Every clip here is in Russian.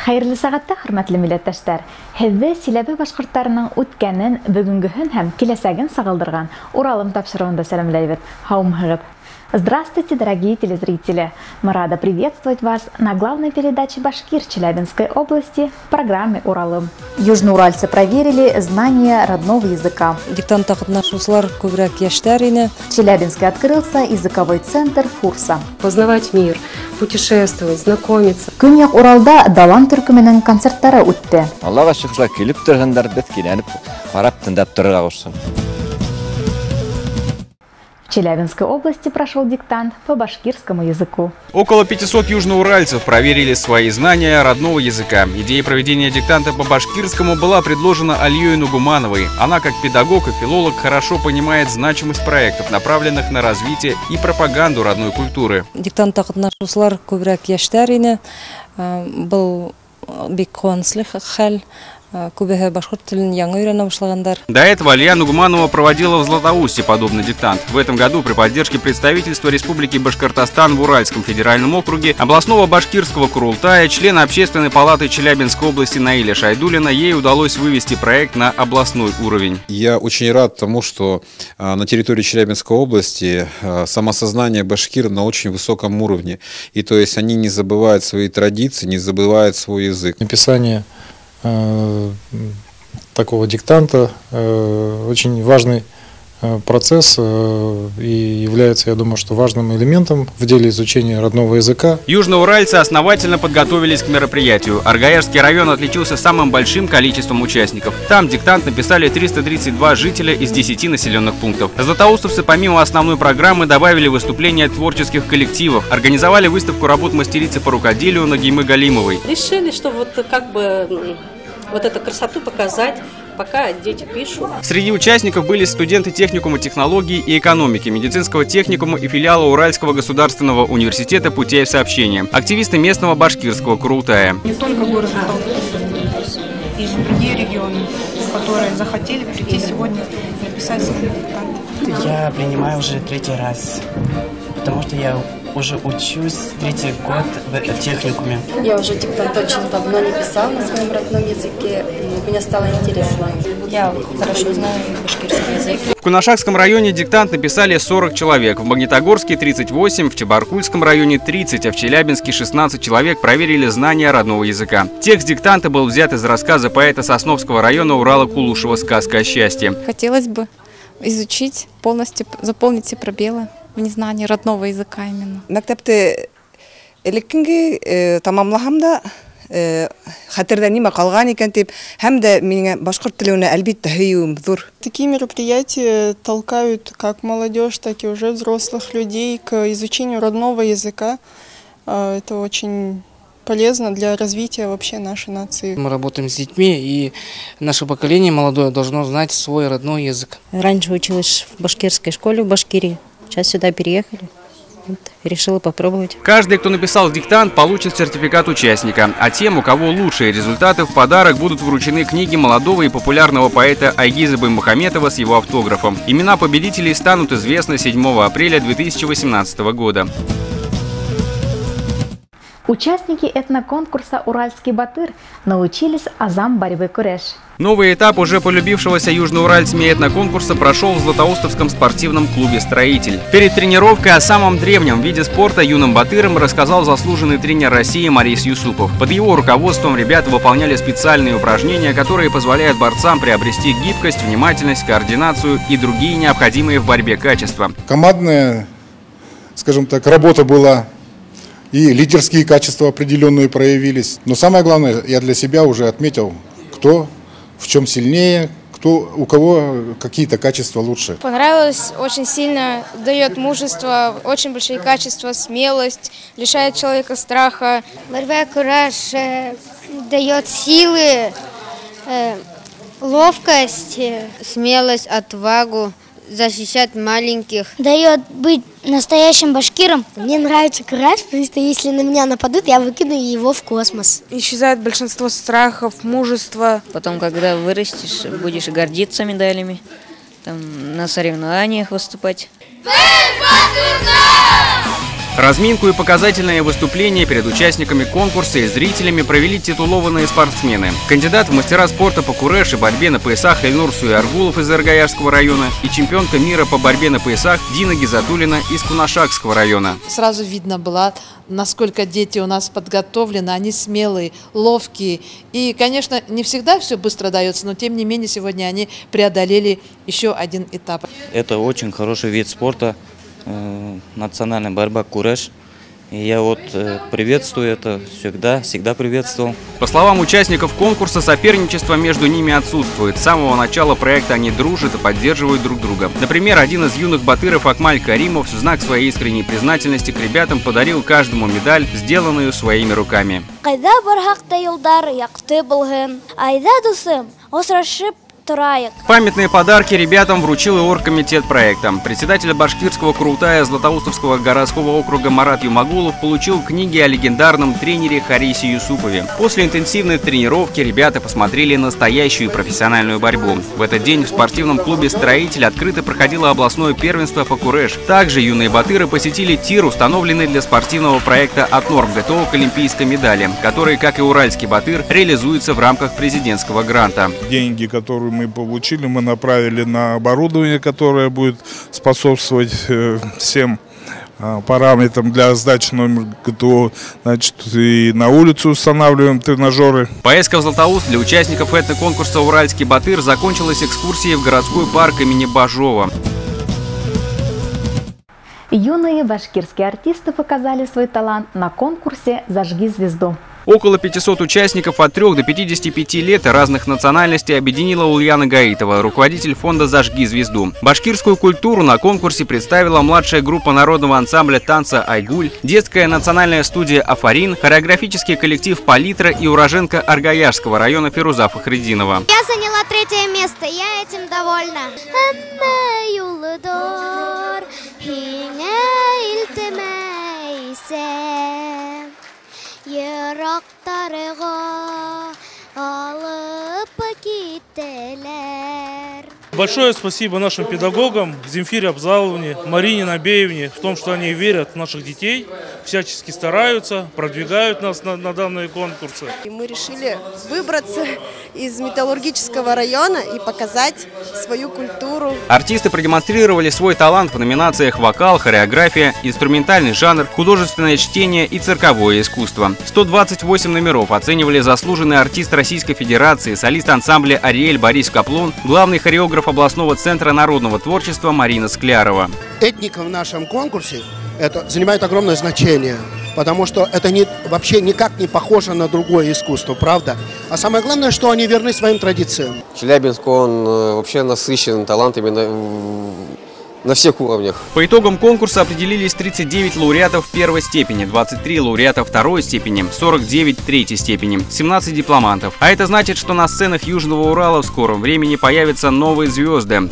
Хайырлы сәгатьтә, хөрмәтле милләттәшләр, һеҙҙе Силәбе башҡорттарының үткәнен, бөгөнгөһөн һәм киләсәген сағылдырған Уралым тапшырыуында сәләмләйбеҙ. Һаумыһығыҙ. Здравствуйте, дорогие телезрители! Мы рады приветствовать вас на главной передаче «Башкир» Челябинской области в программе «Уралым». Южноуральцы проверили знания родного языка. Диктантта катнашучылар күбрәк яшьләр ине. В Челябинске открылся языковой центр «Фурса». Познавать мир, путешествовать, знакомиться. Көньяк Уралда Далан төркеменең концерттары үтте. Аллаға шөкер, килеп торгандар бит кинәнеп, карап тыңдап торырга булсын. В Челябинской области прошел диктант по башкирскому языку. Около 500 южноуральцев проверили свои знания родного языка. Идея проведения диктанта по башкирскому была предложена Алией Нугумановой. Она, как педагог и филолог, хорошо понимает значимость проектов, направленных на развитие и пропаганду родной культуры. Диктантта катнашучылар күбрәк яшьләр ине. Был бик куанычлы хәл. Күбеһе башкорт телен яңа өйрәнә башлагандар. До этого Алия Нугуманова проводила в Златоусте подобный диктант. В этом году при поддержке представительства Республики Башкортостан в Уральском федеральном округе, областного башкирского Курултая, члена Общественной палаты Челябинской области Наиля Шайдуллина, ей удалось вывести проект на областной уровень. Я очень рад тому, что на территории Челябинской области самосознание башкир на очень высоком уровне. И то есть они не забывают свои традиции, не забывают свой язык. Написание такого диктанта очень важный процесс и является, я думаю, что важным элементом в деле изучения родного языка. Южноуральцы основательно подготовились к мероприятию. Аргаяшский район отличился самым большим количеством участников. Там диктант написали 332 жителя из 10 населенных пунктов. Златоустовцы помимо основной программы добавили выступления творческих коллективов, организовали выставку работ мастерицы по рукоделию Нагимы Галимовой. Решили, что вот эту красоту показать, пока дети пишут. Среди участников были студенты техникума технологий и экономики, медицинского техникума и филиала Уральского государственного университета путей сообщения, активисты местного башкирского Курултая. Не только город и другие регионы, которые захотели прийти сегодня и написать свой диктант. Я принимаю уже 3-й раз, потому что я уже учусь 3-й год в техникуме. Я уже диктант очень давно не писала на своем родном языке, и мне стало интересно. Я хорошо знаю башкирский язык. В Кунашакском районе диктант написали 40 человек, в Магнитогорске 38, в Чебаркульском районе 30, а в Челябинске 16 человек проверили знания родного языка. Текст диктанта был взят из рассказа поэта Сосновского района Урала Кулушева «Сказка о счастье». Хотелось бы изучить, полностью заполнить все пробелы в незнании родного языка именно. Мәктәпте элеккенге тамамлаһамда хәтердә нимә калган икән дип, һәм дә миңа башкорт теленә әлбиттә һөюем зур. Такие мероприятия толкают как молодежь, так и уже взрослых людей к изучению родного языка. Это очень полезно для развития вообще нашей нации. Мы работаем с детьми, и наше поколение молодое должно знать свой родной язык. Раньше училась в башкирской школе в Башкирии. Сейчас сюда переехали. Решила попробовать. Каждый, кто написал диктант, получит сертификат участника. А тем, у кого лучшие результаты, в подарок будут вручены книги молодого и популярного поэта Айгиза Баймухаметова с его автографом. Имена победителей станут известны 7 апреля 2018 года. Участники этноконкурса «Уральский батыр» научились азам борьбы куреш. Новый этап уже полюбившегося южноуральцами этноконкурса прошел в Златоустовском спортивном клубе «Строитель». Перед тренировкой о самом древнем виде спорта юным батырам рассказал заслуженный тренер России Марис Юсупов. Под его руководством ребята выполняли специальные упражнения, которые позволяют борцам приобрести гибкость, внимательность, координацию и другие необходимые в борьбе качества. Командная, скажем так, работа была. И лидерские качества определенные проявились. Но самое главное, я для себя уже отметил, кто в чем сильнее, у кого какие-то качества лучше. Понравилось очень сильно, дает мужество, очень большие качества, смелость, лишает человека страха. Борьба кураж дает силы, ловкость, смелость, отвагу. Защищать маленьких. Дает быть настоящим башкиром. Мне нравится кураж, потому что если на меня нападут, я выкину его в космос. Исчезает большинство страхов, мужества. Потом, когда вырастешь, будешь гордиться медалями, там, на соревнованиях выступать. Разминку и показательные выступления перед участниками конкурса и зрителями провели титулованные спортсмены. Кандидат в мастера спорта по куреш и борьбе на поясах Эльнур Суяргулов из Аргаяшского района и чемпионка мира по борьбе на поясах Дина Гизатуллина из Кунашакского района. Сразу видно было, насколько дети у нас подготовлены, они смелые, ловкие. И, конечно, не всегда все быстро дается, но тем не менее сегодня они преодолели еще один этап. Это очень хороший вид спорта, национальная борьба куреш. И я приветствую это, всегда приветствовал. По словам участников конкурса, соперничество между ними отсутствует. С самого начала проекта они дружат и поддерживают друг друга. Например, один из юных батыров Акмаль Каримов в знак своей искренней признательности к ребятам подарил каждому медаль, сделанную своими руками. Памятные подарки ребятам вручил и оргкомитет проекта. Председатель башкирского Курултая Златоустовского городского округа Марат Юмагулов получил книги о легендарном тренере Харисе Юсупове. После интенсивной тренировки ребята посмотрели настоящую профессиональную борьбу. В этот день в спортивном клубе «Строитель» открыто проходило областное первенство по куреш. Также юные батыры посетили тир, установленный для спортивного проекта «От норм ГТО к олимпийской медали», который, как и уральский батыр, реализуется в рамках президентского гранта. Деньги, которые мы получили, мы направили на оборудование, которое будет способствовать всем параметрам для сдачи номер ГТО. Значит, и на улицу устанавливаем тренажеры. Поездка в Златоуст для участников этноконкурса «Уральский батыр» закончилась экскурсией в городской парк имени Бажова. Юные башкирские артисты показали свой талант на конкурсе «Зажги звезду». Около 500 участников от 3 до 55 лет разных национальностей объединила Ульяна Гаитова, руководитель фонда «Зажги звезду». Башкирскую культуру на конкурсе представила младшая группа народного ансамбля танца «Айгуль», детская национальная студия «Афарин», хореографический коллектив «Палитра» и уроженка Аргаяшского района Фируза Фахридинова. Я заняла 3-е место, я этим довольна. Большое спасибо нашим педагогам Земфире Абзаловне, Марине Набеевне в том, что они верят в наших детей, всячески стараются, продвигают нас на данные конкурсы. Мы решили выбраться из металлургического района и показать свою культуру. Артисты продемонстрировали свой талант в номинациях «Вокал», «Хореография», «Инструментальный жанр», «Художественное чтение» и «Цирковое искусство». 128 номеров оценивали заслуженный артист Российской Федерации, солист ансамбля «Ариэль» Борис Каплун, главный хореограф областного центра народного творчества Марина Склярова. Этника в нашем конкурсе занимает огромное значение, потому что это вообще никак не похоже на другое искусство, правда? А самое главное, что они верны своим традициям. Челябинск, он вообще насыщен талантами на всех уровнях. По итогам конкурса определились 39 лауреатов первой степени, 23 лауреата второй степени, 49 третьей степени, 17 дипломантов. А это значит, что на сценах Южного Урала в скором времени появятся новые звезды.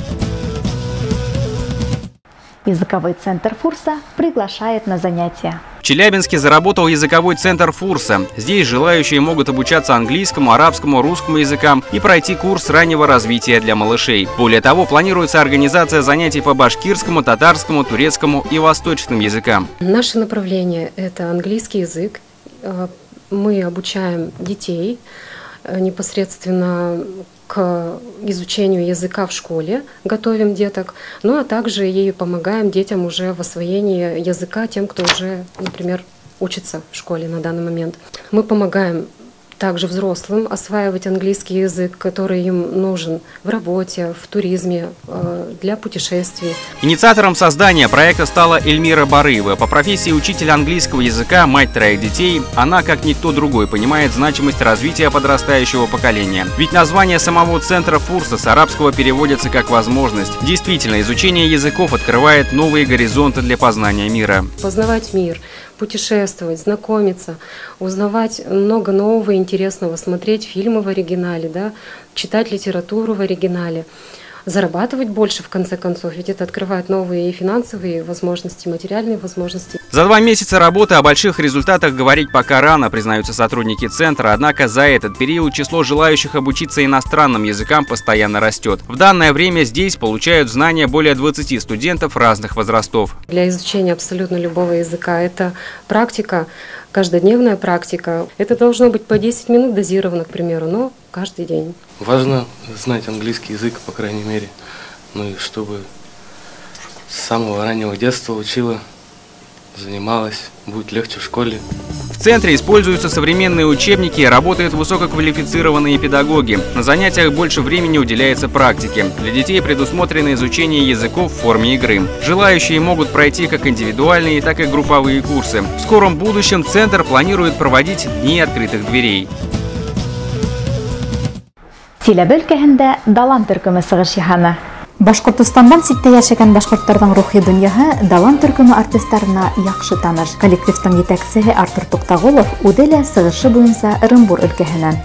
Языковой центр Фурса приглашает на занятия. В Челябинске заработал языковой центр Фурса. Здесь желающие могут обучаться английскому, арабскому, русскому языкам и пройти курс раннего развития для малышей. Более того, планируется организация занятий по башкирскому, татарскому, турецкому и восточным языкам. Наше направление – это английский язык. Мы обучаем детей непосредственно к изучению языка в школе, готовим деток, ну а также и помогаем детям уже в освоении языка, тем, кто уже, например, учится в школе на данный момент. Мы помогаем также взрослым осваивать английский язык, который им нужен в работе, в туризме, для путешествий. Инициатором создания проекта стала Эльмира Барыева. По профессии учитель английского языка, мать 3 детей, она, как никто другой, понимает значимость развития подрастающего поколения. Ведь название самого центра Фурса с арабского переводится как «возможность». Действительно, изучение языков открывает новые горизонты для познания мира. Познавать мир, путешествовать, знакомиться, узнавать много нового и интересного, смотреть фильмы в оригинале, да, читать литературу в оригинале. зарабатывать больше в конце концов, ведь это открывает новые финансовые возможности, материальные возможности. За 2 месяца работы о больших результатах говорить пока рано, признаются сотрудники центра, однако за этот период число желающих обучиться иностранным языкам постоянно растет. В данное время здесь получают знания более 20 студентов разных возрастов. Для изучения абсолютно любого языка это практика, каждодневная практика. Это должно быть по 10 минут дозировано, к примеру, но каждый день. Важно знать английский язык, по крайней мере, ну и чтобы с самого раннего детства учила, занималась, будет легче в школе. В центре используются современные учебники, работают высококвалифицированные педагоги. На занятиях больше времени уделяется практике. Для детей предусмотрено изучение языков в форме игры. Желающие могут пройти как индивидуальные, так и групповые курсы. В скором будущем центр планирует проводить дни открытых дверей. Силәбе өлкәһендә Далан төркеме сыгыш яһаны. Башкортстандан ситтә яшәгән башкортларның рухи дөньяһы Далан төркеме артистларына яхшы таныш. Коллективтың җитәкчесе Артур Туктагулов үзе дә сыгышы буенча Ырымбур өлкәһеннән.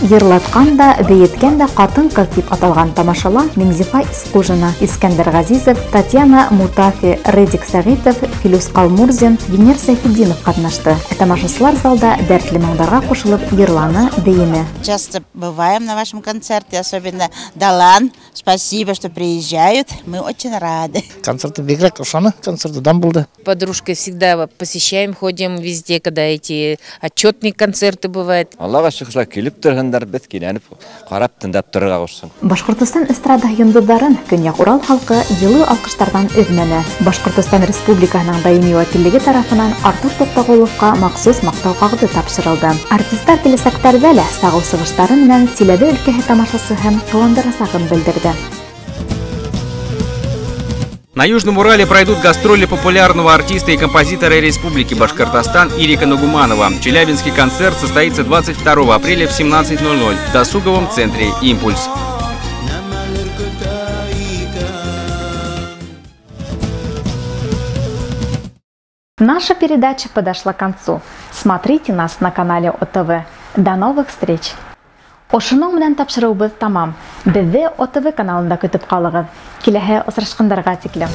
Йырлаткан да, бейеткән дә катын-кыз дип аталган тамашала Миңзифа Искужина, Искәндәр Газизов, Татьяна Мутафи, Редик Сәгитов, Филюс Калмурзин, Венер Сайфетдинов катнашты. Тамашачылар залда дәртле моңдарға кушылып йырланы, бейене. Часто бываем на вашем концерте, особенно Далан. Спасибо, что приезжают. Мы очень рады. Концерты беграк ушаны, концерты дам булды. Подружкой всегда посещаем, ходим везде, когда эти отчетные концерты бывают. Аллаға шүкір келіп тұрғандар бет келеніп, қарап тыңдап тұрға қошсын. Башкортстан эстрада йондыздарын Көньяк Урал халкы йылы алкыштардан өҙмәне. Башкортстан Республикаһының даими вәкиллеге тарафынан Артур Туктагуловка махсус мактау кагыты тапшырылды. Артистлар киләсәктәрдә лә сагыл сыгыштары менән Силәбе өлкәһе тамашасы һәм кыландырасагын белдерде. На Южном Урале пройдут гастроли популярного артиста и композитора Республики Башкортостан Ирика Нугуманова. Челябинский концерт состоится 22 апреля в 17:00 в досуговом центре «Импульс». Наша передача подошла к концу. Смотрите нас на канале ОТВ. До новых встреч! Ошының менән тапшырыубыз тамам. Безне ОТВ каналында көтеп калыгыз. Киләһе очрашкандарга тиклем.